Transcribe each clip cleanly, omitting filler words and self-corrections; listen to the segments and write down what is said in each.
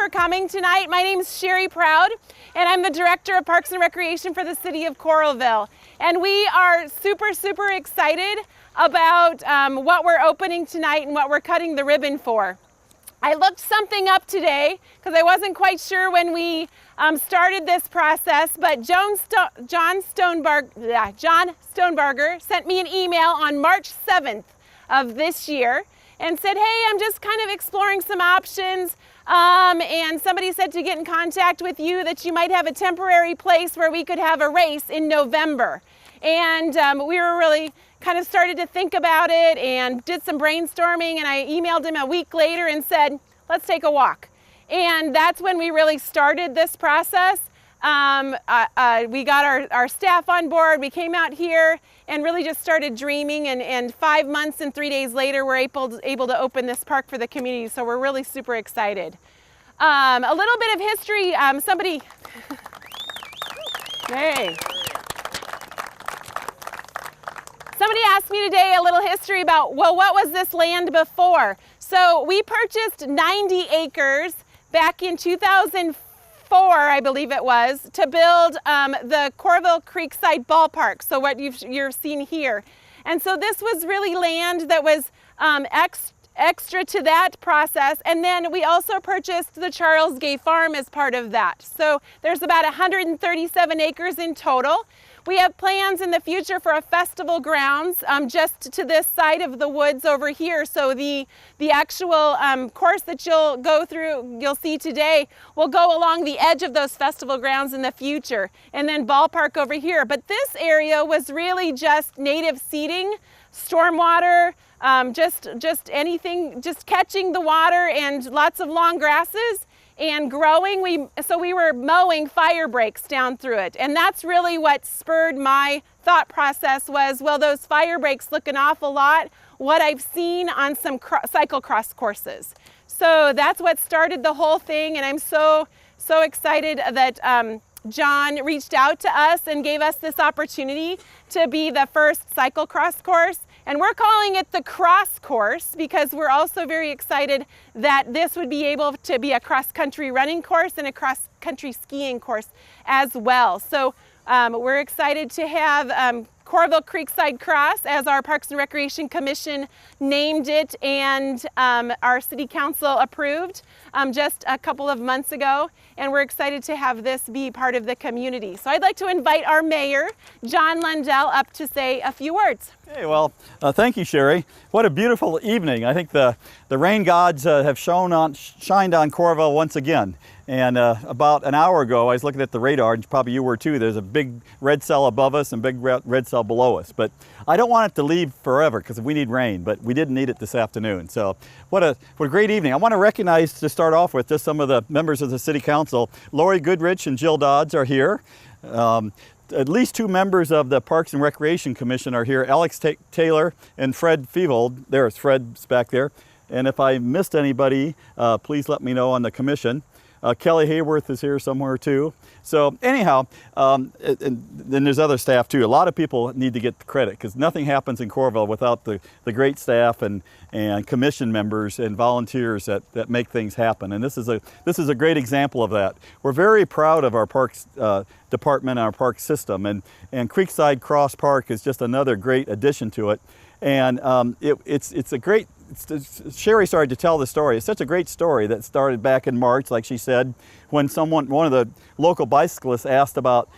for coming tonight. My name is Sherry Proud, and I'm the Director of Parks and Recreation for the City of Coralville. And we are super excited about what we're opening tonight and what we're cutting the ribbon for. I looked something up today because I wasn't quite sure when we started this process, but John Stonebarger sent me an email on March 7th of this year and said, hey, I'm just kind of exploring some options, and somebody said to get in contact with you that you might have a temporary place where we could have a race in November. And we were really kind of started to think about it and did some brainstorming, and I emailed him a week later and said, let's take a walk. And that's when we really started this process. We got our staff on board, we came out here and really just started dreaming, and 5 months and 3 days later we're able to open this park for the community, so we're really super excited. A little bit of history, somebody, hey. Somebody asked me today a little history about, well, what was this land before? So we purchased 90 acres back in 2004, I believe it was, to build the Coralville Creekside Ballpark, so what you're seeing here. And so this was really land that was extra to that process, and then we also purchased the Charles Gay Farm as part of that. So there's about 137 acres in total. We have plans in the future for a festival grounds just to this side of the woods over here. So the actual course that you'll go through, you'll see today, will go along the edge of those festival grounds in the future. And then ballpark over here. But this area was really just native seeding, stormwater, just anything, just catching the water, and lots of long grasses and growing. So we were mowing fire breaks down through it, and that's really what spurred my thought process was, well, those fire breaks look an awful lot what I've seen on some cyclocross courses. So that's what started the whole thing, and I'm so excited that John reached out to us and gave us this opportunity to be the first cyclocross course. And we're calling it the cross course because we're also very excited that this would be able to be a cross-country running course and a cross-country skiing course as well. So we're excited to have Coralville Creekside Cross, as our Parks and Recreation Commission named it, and our City Council approved just a couple of months ago, and we're excited to have this be part of the community. So I'd like to invite our mayor, John Lundell, up to say a few words. Hey, well, thank you, Sherry. What a beautiful evening. I think the rain gods have shined on Coralville once again. And about an hour ago, I was looking at the radar, and probably you were too. There's a big red cell above us and big red cell below us. But I don't want it to leave forever because we need rain, but we didn't need it this afternoon. So what a great evening. I want to recognize, to start off with, just some of the members of the City Council. Lori Goodrich and Jill Dodds are here. At least 2 members of the Parks and Recreation Commission are here, Alex Taylor and Fred Fevold. There's Fred's back there. And if I missed anybody, please let me know on the commission. Kelly Hayworth is here somewhere too. So anyhow, and then there's other staff too. A lot of people need to get the credit because nothing happens in Coralville without the great staff and commission members and volunteers that make things happen. And this is a great example of that. We're very proud of our parks department and our park system, and Creekside Cross Park is just another great addition to it. And it's a great. Sherry started to tell the story. It's such a great story that started back in March, like she said, when one of the local bicyclists asked about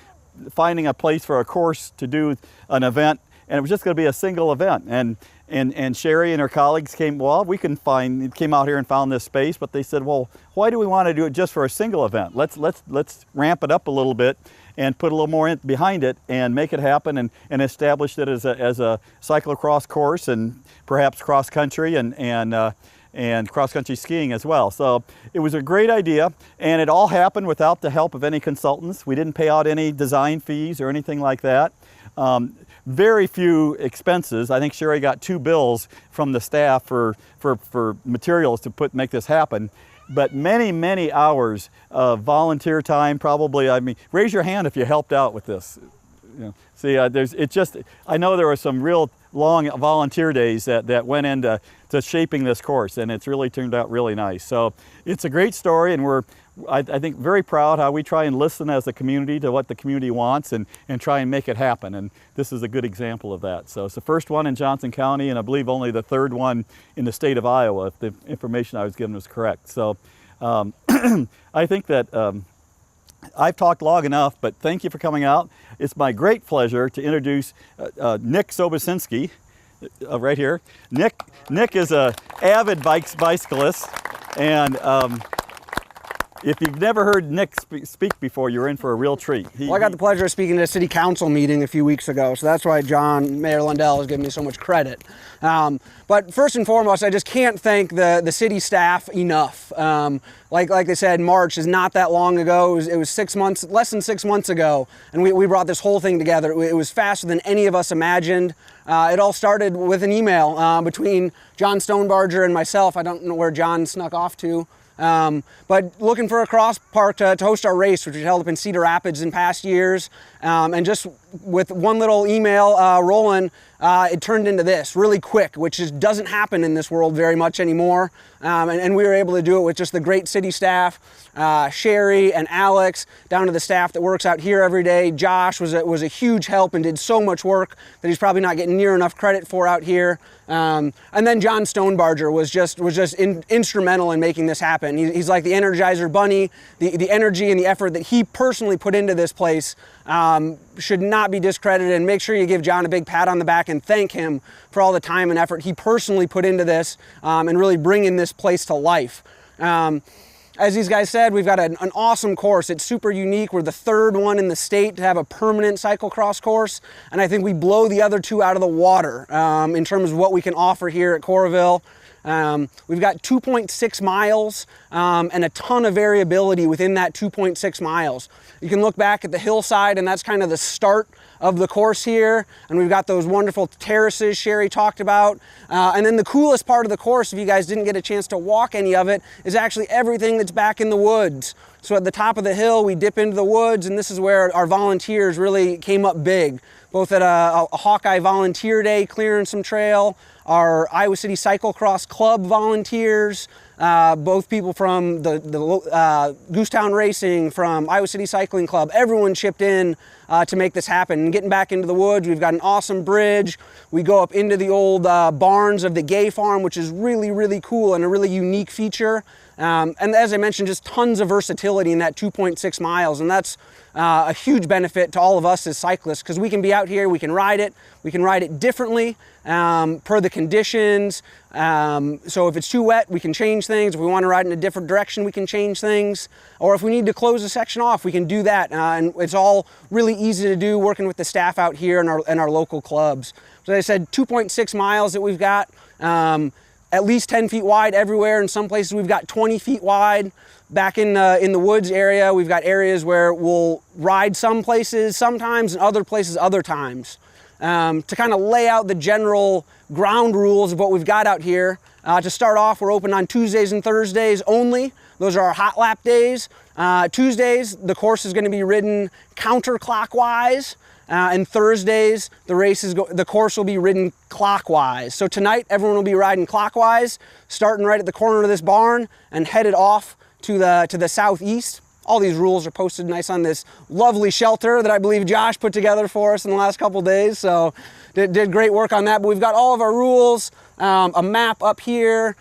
finding a place for a course to do an event, and it was just going to be a single event. And Sherry and her colleagues came out here and found this space, but they said, well, why do we want to do it just for a single event? Let's ramp it up a little bit and put a little more behind it and make it happen, and establish it as a cyclocross course, and perhaps cross country and cross country skiing as well. So it was a great idea, and it all happened without the help of any consultants. We didn't pay out any design fees or anything like that. Very few expenses. I think Sherry got 2 bills from the staff for materials to make this happen. But many hours of volunteer time, probably. I mean, raise your hand if you helped out with this. You know, see, I know there were some real long volunteer days that went into shaping this course, and it's really turned out really nice. So it's a great story, and we're, I think, very proud how we try and listen as a community to what the community wants and try and make it happen. And this is a good example of that. So it's the first one in Johnson County, and I believe only the third one in the state of Iowa, if the information I was given was correct. So I think that I've talked long enough, but thank you for coming out. It's my great pleasure to introduce Nick Sobosinski, right here. Nick is an avid bicyclist, and if you've never heard Nick speak before, you're in for a real treat. Well, I got the pleasure of speaking at a city council meeting a few weeks ago, so that's why Mayor Lundell has given me so much credit. But first and foremost, I just can't thank the city staff enough. Like I said, March is not that long ago. It was 6 months, less than 6 months ago, and we brought this whole thing together. It was faster than any of us imagined. It all started with an email between John Stonebarger and myself. I don't know where John snuck off to. But looking for a cross park to host our race, which was held up in Cedar Rapids in past years. And just with one little email rolling, it turned into this really quick, which just doesn't happen in this world very much anymore. And we were able to do it with just the great city staff, Sherry and Alex, down to the staff that works out here every day. Josh was a huge help and did so much work that he's probably not getting near enough credit for out here. And then John Stonebarger was just instrumental in making this happen. He's like the Energizer Bunny. The energy and the effort that he personally put into this place should not be discredited, and make sure you give John a big pat on the back and thank him for all the time and effort he personally put into this and really bringing this place to life. As these guys said, we've got an awesome course. It's super unique. We're the third one in the state to have a permanent cyclocross course, and I think we blow the other two out of the water in terms of what we can offer here at Coralville. We've got 2.6 miles and a ton of variability within that 2.6 miles. You can look back at the hillside, and that's kind of the start of the course here, and we've got those wonderful terraces Sherry talked about. And then the coolest part of the course, if you guys didn't get a chance to walk any of it, is actually everything that's back in the woods. So at the top of the hill, we dip into the woods, and this is where our volunteers really came up big, both at a Hawkeye Volunteer Day clearing some trail, our Iowa City Cyclocross Club volunteers, both people from the Goosetown Racing, from Iowa City Cycling Club, everyone chipped in to make this happen. And getting back into the woods, we've got an awesome bridge. We go up into the old barns of the Gay Farm, which is really, really cool and a really unique feature. And as I mentioned, just tons of versatility in that 2.6 miles. And that's a huge benefit to all of us as cyclists, because we can be out here, we can ride it differently per the conditions. So if it's too wet, we can change things. If we want to ride in a different direction, we can change things. Or if we need to close a section off, we can do that. And it's all really easy to do working with the staff out here and our local clubs. So as I said, 2.6 miles that we've got. At least 10 feet wide everywhere. In some places we've got 20 feet wide. Back in the woods area, we've got areas where we'll ride some places sometimes and other places other times. To kind of lay out the general ground rules of what we've got out here. To start off, we're open on Tuesdays and Thursdays only. Those are our hot lap days. Tuesdays, the course is going to be ridden counterclockwise. And Thursdays, the course will be ridden clockwise. So tonight, everyone will be riding clockwise, starting right at the corner of this barn and headed off to the southeast. All these rules are posted nice on this lovely shelter that I believe Josh put together for us in the last couple days. So did great work on that. But we've got all of our rules, a map up here,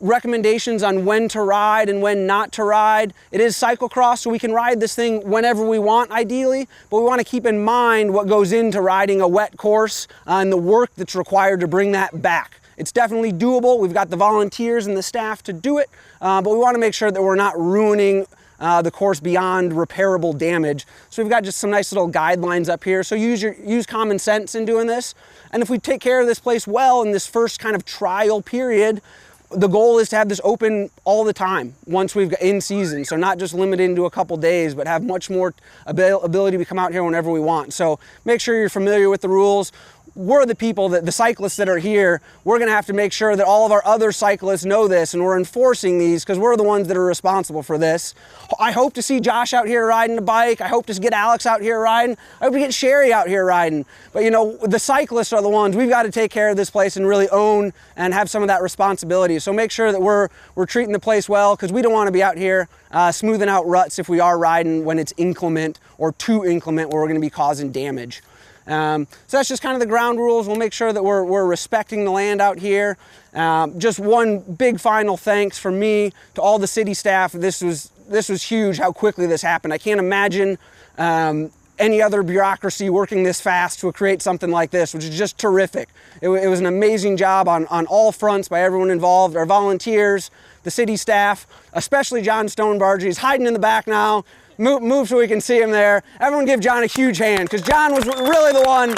recommendations on when to ride and when not to ride. It is cyclocross, so we can ride this thing whenever we want, ideally, but we want to keep in mind what goes into riding a wet course and the work that's required to bring that back. It's definitely doable. We've got the volunteers and the staff to do it, but we want to make sure that we're not ruining the course beyond repairable damage. So we've got just some nice little guidelines up here. So use common sense in doing this. And if we take care of this place well in this first kind of trial period, the goal is to have this open all the time once we've got in season. So not just limited to a couple days, but have much more ability to come out here whenever we want. So make sure you're familiar with the rules. we're the people, that the cyclists that are here, we're going to have to make sure that all of our other cyclists know this, and we're enforcing these because we're the ones that are responsible for this. I hope to see Josh out here riding a bike. I hope to get Alex out here riding. I hope to get Sherry out here riding. But you know, the cyclists are the ones, we've got to take care of this place and really own and have some of that responsibility. So make sure that we're treating the place well, because we don't want to be out here smoothing out ruts if we are riding when it's inclement or too inclement where we're going to be causing damage. So that's just kind of the ground rules. We'll make sure that we're respecting the land out here. Just one big final thanks from me to all the city staff. This was huge how quickly this happened. I can't imagine any other bureaucracy working this fast to create something like this, which is just terrific. It was an amazing job on all fronts by everyone involved, our volunteers, the city staff, especially John Stonebarger. He's hiding in the back now. Move so we can see him there. Everyone give John a huge hand, because John was really the one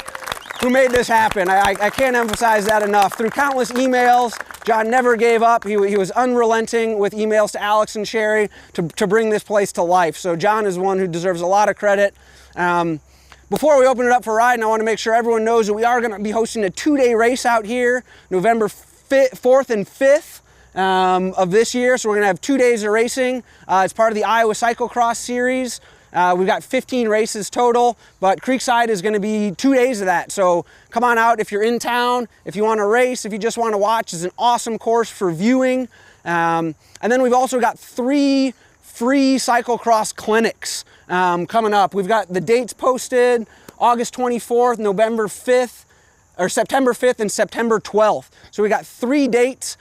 who made this happen. I can't emphasize that enough. Through countless emails, John never gave up. He was unrelenting with emails to Alex and Sherry to bring this place to life. So John is one who deserves a lot of credit. Before we open it up for riding, I want to make sure everyone knows that we are going to be hosting a 2-day race out here, November 4th and 5th. Of this year. So we're going to have 2 days of racing. It's part of the Iowa Cyclocross series. We've got 15 races total, but Creekside is going to be 2 days of that. So come on out if you're in town, if you want to race, if you just want to watch. It's an awesome course for viewing. And then we've also got 3 free cyclocross clinics coming up. We've got the dates posted: August 24th, November 5th, or September 5th and September 12th. So we got 3 dates.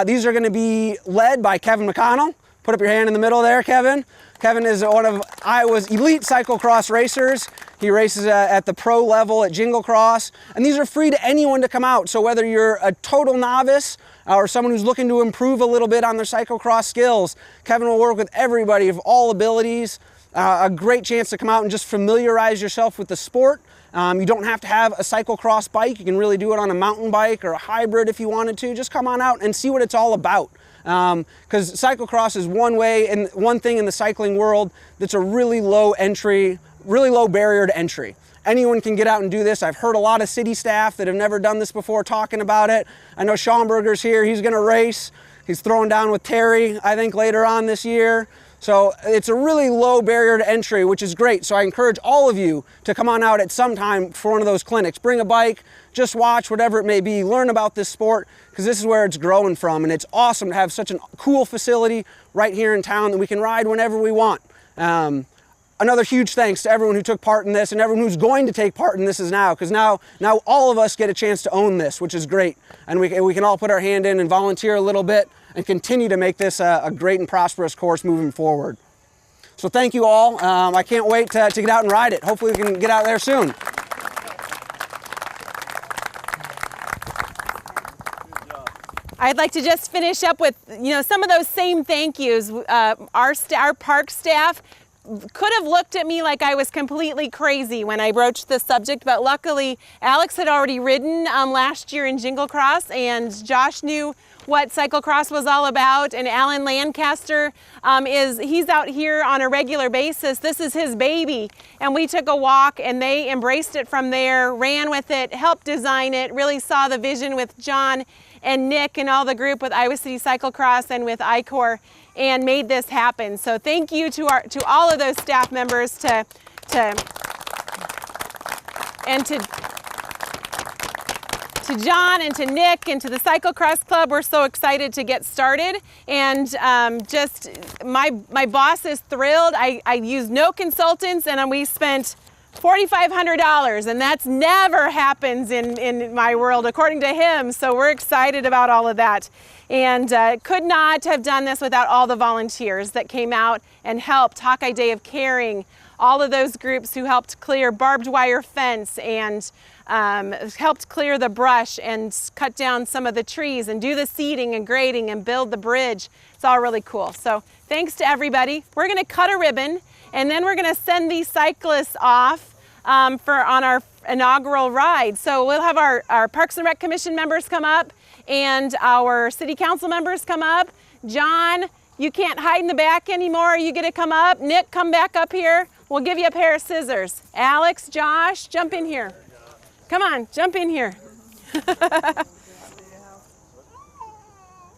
These are going to be led by Kevin McConnell. Put up your hand in the middle there, Kevin. Kevin is one of Iowa's elite cyclocross racers. He races at the pro level at Jingle Cross. And these are free to anyone to come out. So whether you're a total novice or someone who's looking to improve a little bit on their cyclocross skills, Kevin will work with everybody of all abilities. A great chance to come out and just familiarize yourself with the sport. You don't have to have a cyclocross bike. You can really do it on a mountain bike or a hybrid if you wanted to. Just come on out and see what it's all about. Because cyclocross is one thing in the cycling world that's a really low barrier to entry. Anyone can get out and do this. I've heard a lot of city staff that have never done this before talking about it. I know Schaumburger's here. He's going to race. He's throwing down with Terry, I think, later on this year. So it's a really low barrier to entry, which is great. So I encourage all of you to come on out at some time for one of those clinics. Bring a bike, just watch, whatever it may be. Learn about this sport, because this is where it's growing from. And it's awesome to have such a cool facility right here in town that we can ride whenever we want. Another huge thanks to everyone who took part in this and everyone who's going to take part in this now, because now all of us get a chance to own this, which is great. And we can all put our hand in and volunteer a little bit and continue to make this a great and prosperous course moving forward. So thank you all. I can't wait to get out and ride it. Hopefully we can get out there soon. I'd like to just finish up with, some of those same thank yous. Our park staff could have looked at me like I was completely crazy when I broached this subject, but luckily Alex had already ridden last year in Jingle Cross, and Josh knew what cyclocross was all about, and Alan Lancaster he's out here on a regular basis. This is his baby, and we took a walk and they embraced it from there, ran with it, helped design it, really saw the vision with John and Nick and all the group with Iowa City Cyclocross and with ICOR, and made this happen. So thank you to all of those staff members to John and to Nick and to the Cyclocross Club. We're so excited to get started, and just my boss is thrilled. I used no consultants, and we spent $4,500, and that's never happens in my world, according to him. So we're excited about all of that, and could not have done this without all the volunteers that came out and helped. Hawkeye Day of Caring, all of those groups who helped clear barbed wire fence and helped clear the brush and cut down some of the trees and do the seeding and grading and build the bridge. It's all really cool. So thanks to everybody. We're going to cut a ribbon, and then we're going to send these cyclists off on our inaugural ride. So we'll have our Parks and Rec Commission members come up and our City Council members come up. John, you can't hide in the back anymore. You get to come up. Nick, come back up here. We'll give you a pair of scissors. Alex, Josh, jump in here. Come on, jump in here.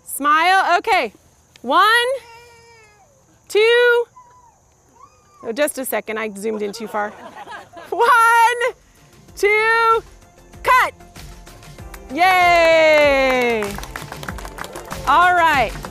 Smile, okay. 1, 2, oh, just a second, I zoomed in too far. 1, 2, cut. Yay! All right.